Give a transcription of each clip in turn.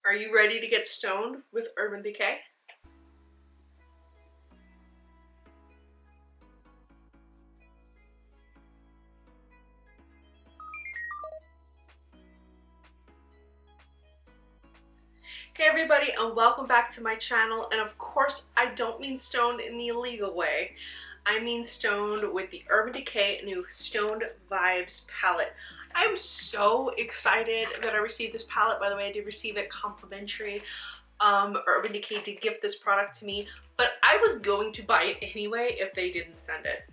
Are you ready to get stoned with Urban Decay? Hey everybody, and welcome back to my channel. And of course, I don't mean stoned in the illegal way. I mean stoned with the Urban Decay new Stoned Vibes palette. I'm so excited that I received this palette. By the way, I did receive it complimentary. Urban Decay did gift this product to me, but I was going to buy it anyway if they didn't send it.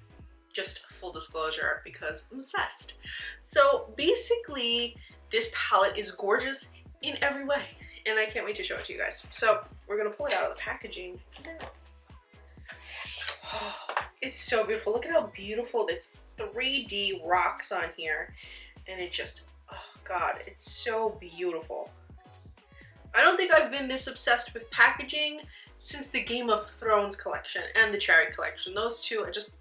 Just full disclosure, because I'm obsessed. So basically, this palette is gorgeous in every way, and I can't wait to show it to you guys. So we're gonna pull it out of the packaging now. Oh, it's so beautiful. Look at how beautiful this 3D rocks on here, and it just, oh god, it's so beautiful. I don't think I've been this obsessed with packaging since the Game of Thrones collection and the Cherry collection. Those two are just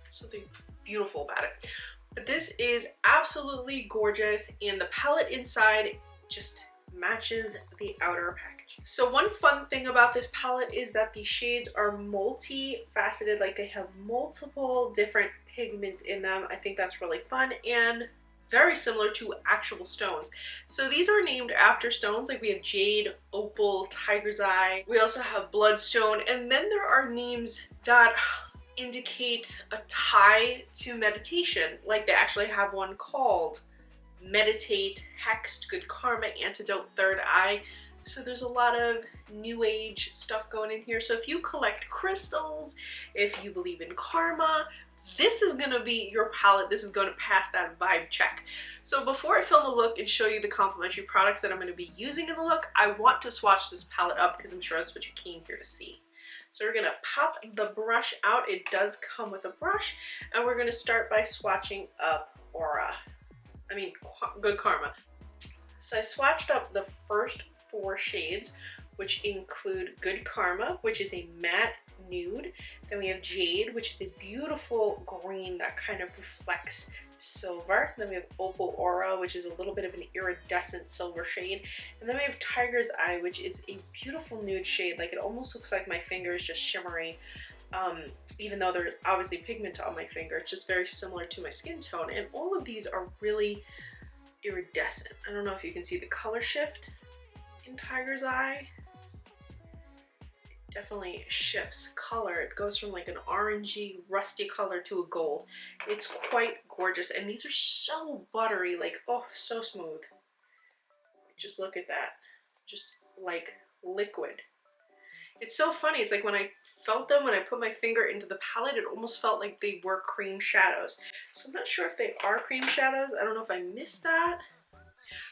something beautiful about it. But this is absolutely gorgeous, and the palette inside just matches the outer packaging. So one fun thing about this palette is that the shades are multi-faceted, like they have multiple different pigments in them. I think that's really fun and very similar to actual stones. So these are named after stones, like we have jade, opal, tiger's eye. We also have bloodstone, and then there are names that indicate a tie to meditation. Like they actually have one called Meditate, Hexed, Good Karma, Antidote, Third Eye. So there's a lot of new age stuff going in here. So if you collect crystals, if you believe in karma, this is going to be your palette. This is going to pass that vibe check. So before I film the look and show you the complimentary products that I'm going to be using in the look, I want to swatch this palette up because I'm sure that's what you came here to see. So we're going to pop the brush out. It does come with a brush, and we're going to start by swatching up Good Karma. So I swatched up the first 4 shades, which include Good Karma, which is a matte nude. Then we have Jade, which is a beautiful green that kind of reflects silver. Then we have Opal Aura, which is a little bit of an iridescent silver shade. And then we have Tiger's Eye, which is a beautiful nude shade. Like it almost looks like my finger is just shimmering. Even though there's obviously pigment on my finger, it's just very similar to my skin tone. And all of these are really iridescent. I don't know if you can see the color shift in Tiger's Eye. It definitely shifts color. It goes from like an orangey, rusty color to a gold. It's quite gorgeous. And these are so buttery, like, oh, so smooth. Just look at that. Just like liquid. It's so funny. It's like when I felt them, when I put my finger into the palette, it almost felt like they were cream shadows. So I'm not sure if they are cream shadows. I don't know if I missed that.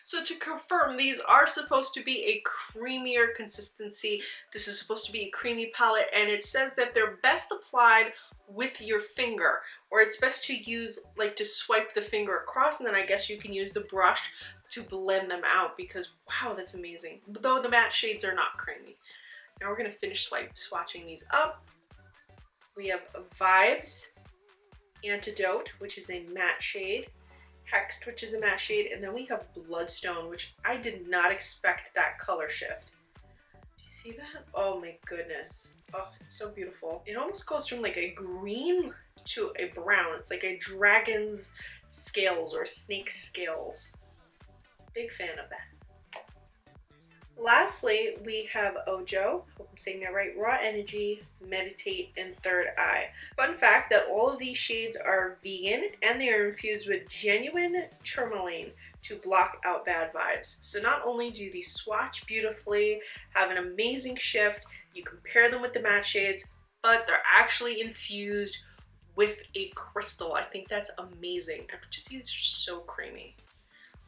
So to confirm, these are supposed to be a creamier consistency. This is supposed to be a creamy palette, and it says that they're best applied with your finger, or it's best to use, like, to swipe the finger across, and then I guess you can use the brush to blend them out, because wow, that's amazing. Though the matte shades are not creamy. Now we're going to finish swatching these up. We have Vibes, Antidote, which is a matte shade, Hexed, which is a matte shade, and then we have Bloodstone, which I did not expect that color shift. Do you see that? Oh my goodness. Oh, it's so beautiful. It almost goes from like a green to a brown. It's like a dragon's scales or snake scales. Big fan of that. Lastly, we have Ojo, hope I'm saying that right, Raw Energy, Meditate, and Third Eye. Fun fact that all of these shades are vegan, and they are infused with genuine turmaline to block out bad vibes. So not only do these swatch beautifully, have an amazing shift, you compare them with the matte shades, but they're actually infused with a crystal. I think that's amazing. These are so creamy.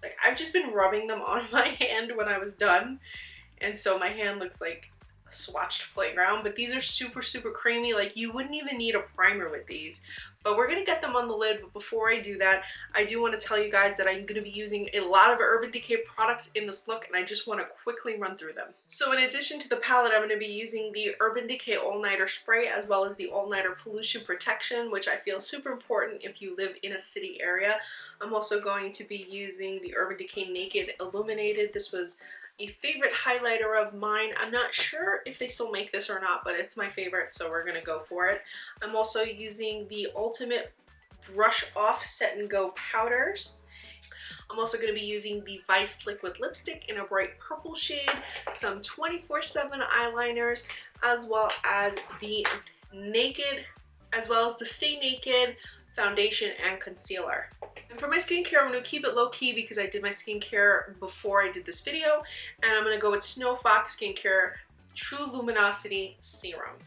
Like, I've just been rubbing them on my hand when I was done, and so my hand looks like a swatched playground, but these are super, super creamy. Like, you wouldn't even need a primer with these. But we're going to get them on the lid, but before I do that, I do want to tell you guys that I'm going to be using a lot of Urban Decay products in this look, and I just want to quickly run through them. So in addition to the palette, I'm going to be using the Urban Decay All-Nighter Spray, as well as the All-Nighter Pollution Protection, which I feel super important if you live in a city area. I'm also going to be using the Urban Decay Naked Illuminated. This was a favorite highlighter of mine. I'm not sure if they still make this or not, but it's my favorite, so we're gonna go for it. I'm also using the Ultimate Brush Off Set and Go powders. I'm also going to be using the Vice Liquid Lipstick in a bright purple shade, some 24/7 eyeliners, as well as the Stay Naked foundation and concealer. And for my skincare, I'm going to keep it low key because I did my skincare before I did this video, and I'm going to go with Snow Fox Skincare True Luminosity Serum.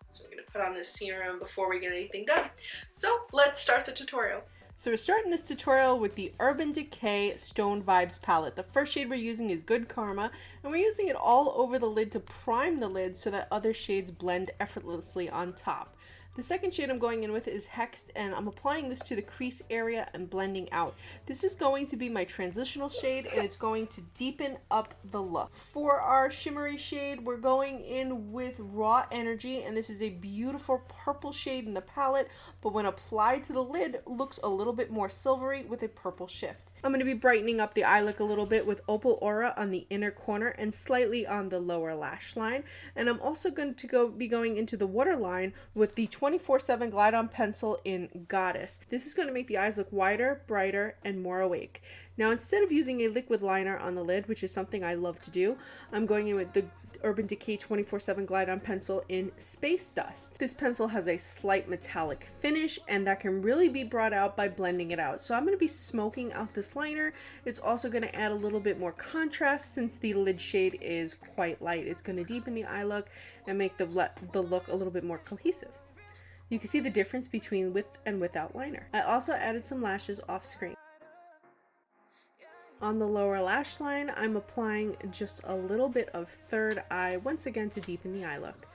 So I'm going to put on this serum before we get anything done. So let's start the tutorial. So we're starting this tutorial with the Urban Decay Stone Vibes palette. The first shade we're using is Good Karma, and we're using it all over the lid to prime the lid so that other shades blend effortlessly on top. The second shade I'm going in with is Hexed, and I'm applying this to the crease area and blending out. This is going to be my transitional shade, and it's going to deepen up the look. For our shimmery shade, we're going in with Raw Energy, and this is a beautiful purple shade in the palette, but when applied to the lid, looks a little bit more silvery with a purple shift. I'm going to be brightening up the eye look a little bit with Opal Aura on the inner corner and slightly on the lower lash line. And I'm also going to be going into the waterline with the 24/7 Glide On Pencil in Goddess. This is going to make the eyes look wider, brighter, and more awake. Now, instead of using a liquid liner on the lid, which is something I love to do, I'm going in with the Urban Decay 24/7 Glide On Pencil in Space Dust. This pencil has a slight metallic finish, and that can really be brought out by blending it out. So I'm going to be smoking out this liner. It's also going to add a little bit more contrast since the lid shade is quite light. It's going to deepen the eye look and make the look a little bit more cohesive. You can see the difference between with and without liner. I also added some lashes off screen. On the lower lash line, I'm applying just a little bit of third eye, once again to deepen the eye look.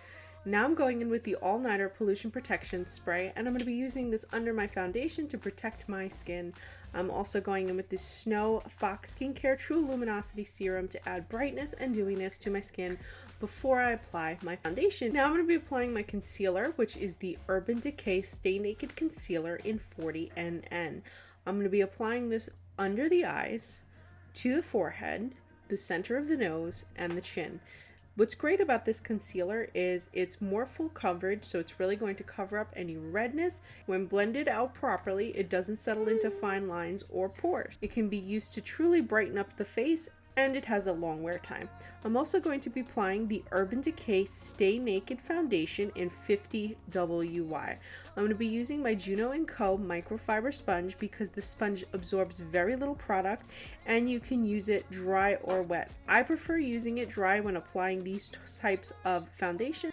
Now I'm going in with the All Nighter Pollution Protection Spray, and I'm going to be using this under my foundation to protect my skin. I'm also going in with the Snow Fox Skincare True Luminosity Serum to add brightness and dewiness to my skin before I apply my foundation. Now I'm going to be applying my concealer, which is the Urban Decay Stay Naked Concealer in 40NN. I'm going to be applying this under the eyes, to the forehead, the center of the nose, and the chin. What's great about this concealer is it's more full coverage, so it's really going to cover up any redness. When blended out properly, it doesn't settle into fine lines or pores. It can be used to truly brighten up the face, and it has a long wear time. I'm also going to be applying the Urban Decay Stay Naked Foundation in 50WY. I'm going to be using my Juno & Co. microfiber sponge because the sponge absorbs very little product and you can use it dry or wet. I prefer using it dry when applying these types of foundation.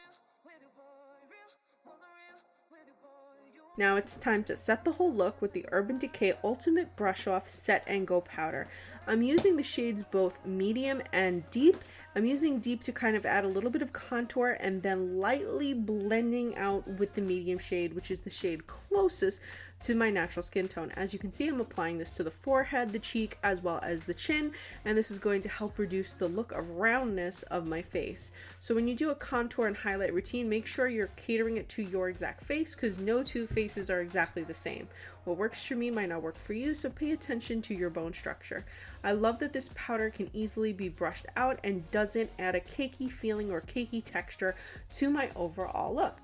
Now it's time to set the whole look with the Urban Decay Ultimate Brush Off Set and Go powder. I'm using the shades both medium and deep. I'm using deep to kind of add a little bit of contour and then lightly blending out with the medium shade, which is the shade closest to my natural skin tone. As you can see, I'm applying this to the forehead, the cheek, as well as the chin, and this is going to help reduce the look of roundness of my face. So when you do a contour and highlight routine, make sure you're catering it to your exact face because no two faces are exactly the same. What works for me might not work for you, so pay attention to your bone structure. I love that this powder can easily be brushed out and doesn't add a cakey feeling or cakey texture to my overall look.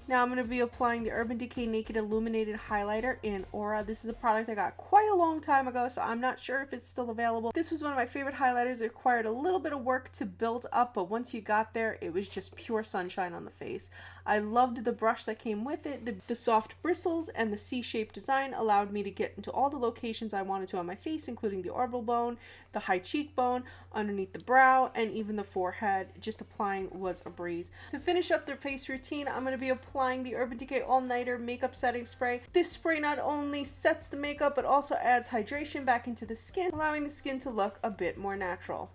Now I'm going to be applying the Urban Decay Naked Illuminated Highlighter in Aura. This is a product I got quite a long time ago, so I'm not sure if it's still available. This was one of my favorite highlighters. It required a little bit of work to build up, but once you got there, it was just pure sunshine on the face. I loved the brush that came with it. The soft bristles and the C-shaped design allowed me to get into all the locations I wanted to on my face, including the orbital bone, the high cheekbone, underneath the brow, and even the forehead. Just applying was a breeze. To finish up the face routine, I'm going to be applying the Urban Decay All Nighter Makeup Setting Spray. This spray not only sets the makeup, but also adds hydration back into the skin, allowing the skin to look a bit more natural.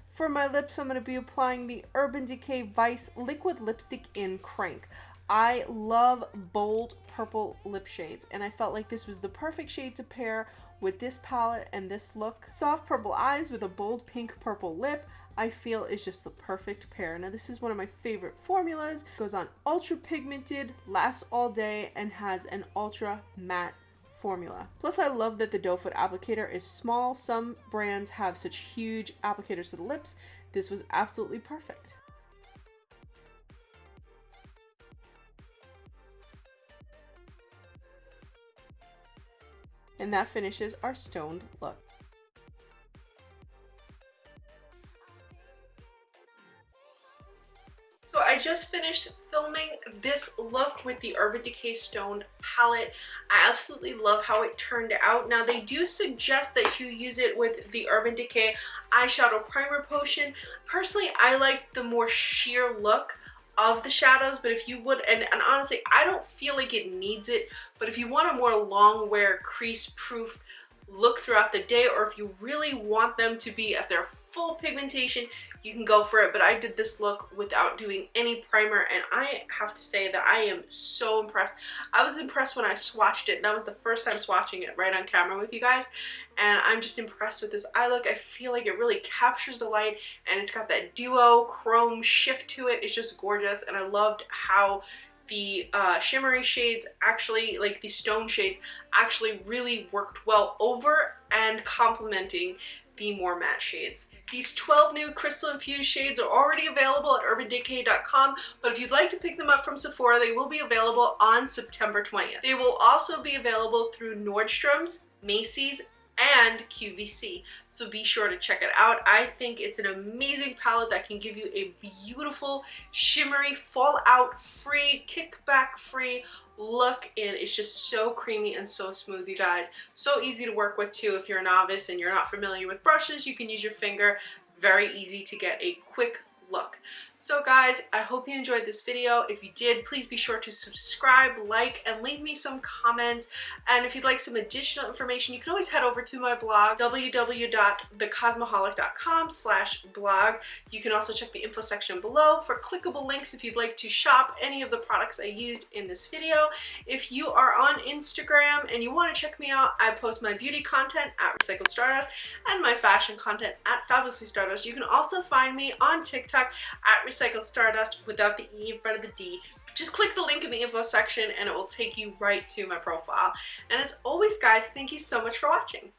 For my lips, I'm going to be applying the Urban Decay Vice Liquid Lipstick in Crank. I love bold purple lip shades, and I felt like this was the perfect shade to pair with this palette and this look. Soft purple eyes with a bold pink purple lip, I feel is just the perfect pair. Now this is one of my favorite formulas. It goes on ultra pigmented, lasts all day, and has an ultra matte formula. Plus I love that the doe foot applicator is small. Some brands have such huge applicators for the lips. This was absolutely perfect. And that finishes our stoned look. So I just finished filming this look with the Urban Decay Stoned palette. I absolutely love how it turned out. Now they do suggest that you use it with the Urban Decay eyeshadow primer potion. Personally, I like the more sheer look of the shadows, but if you would, and honestly, I don't feel like it needs it, but if you want a more long wear crease proof look throughout the day, or if you really want them to be at their full pigmentation, you can go for it. But I did this look without doing any primer, and I have to say that I am so impressed. I was impressed when I swatched it. That was the first time swatching it right on camera with you guys, and I'm just impressed with this eye look. I feel like it really captures the light, and it's got that duo chrome shift to it. It's just gorgeous, and I loved how the shimmery shades actually, like the stone shades, actually really worked well over and complementing the more matte shades. These 12 new crystal infused shades are already available at urbandecay.com, but if you'd like to pick them up from Sephora, they will be available on September 20th. They will also be available through Nordstrom's, Macy's, and QVC. So be sure to check it out. I think it's an amazing palette that can give you a beautiful, shimmery, fallout free, kickback free look, and it's just so creamy and so smooth, you guys. So easy to work with too. If you're a novice and you're not familiar with brushes, you can use your finger. Very easy to get a quick look. So guys, I hope you enjoyed this video. If you did, please be sure to subscribe, like, and leave me some comments. And if you'd like some additional information, you can always head over to my blog, www.thecosmoholic.com/blog. You can also check the info section below for clickable links if you'd like to shop any of the products I used in this video. If you are on Instagram and you want to check me out, I post my beauty content at Recycled Stardust and my fashion content at Fabulously Stardust. You can also find me on TikTok at Recycled Stardust without the E in front of the D. Just click the link in the info section and it will take you right to my profile. And as always, guys, thank you so much for watching.